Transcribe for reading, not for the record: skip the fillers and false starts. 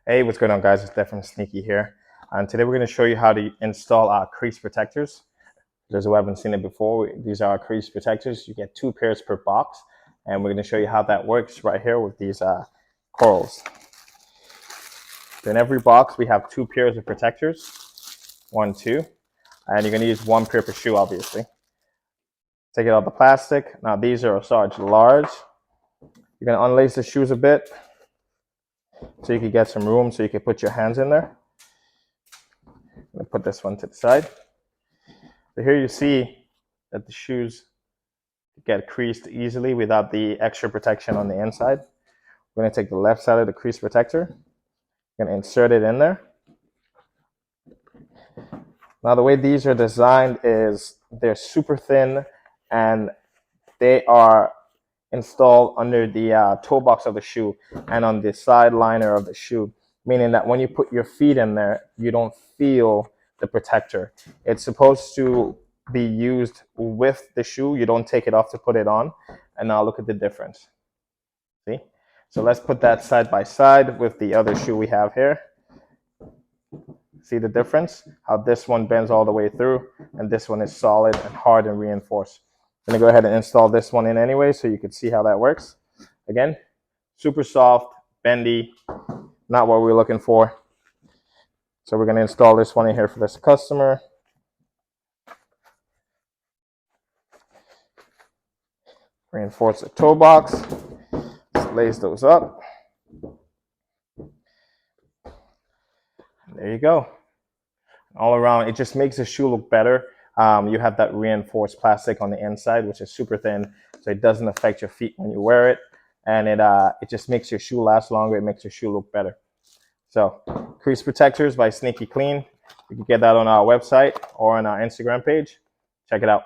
Hey, what's going on, guys? It's Def from Sneakky here, and today we're going to show you how to install our crease protectors. For those who haven't seen it before, these are our crease protectors. You get 2 pairs per box, and we're going to show you how that works right here with these corals. So in every box, we have 2 pairs of protectors, 1, 2, and you're going to use 1 pair per shoe, obviously. Take it out the plastic. Now these are a size large. You're going to unlace the shoes a bit, so you can get some room so you can put your hands in there. I'm going to put this one to the side. So here you see that the shoes get creased easily without the extra protection on the inside. We're going to take the left side of the crease protector. Going to insert it in there. Now the way these are designed is they're super thin and they are installed under the toe box of the shoe and on the side liner of the shoe, meaning that when you put your feet in there, you don't feel the protector. It's supposed to be used with the shoe. You don't take it off to put it on. And now look at the difference. See? So let's put that side by side with the other shoe we have here. See the difference? How this one bends all the way through and this one is solid and hard and reinforced. I'm going to go ahead and install this one in anyway so you can see how that works. Again, super soft, bendy, not what we're looking for. So we're going to install this one in here for this customer. Reinforce the toe box. Let's lace those up. There you go. All around, it just makes the shoe look better. You have that reinforced plastic on the inside, which is super thin, so it doesn't affect your feet when you wear it, and it just makes your shoe last longer. It makes your shoe look better. So, Crease Protectors by Sneakky Klean. You can get that on our website or on our Instagram page. Check it out.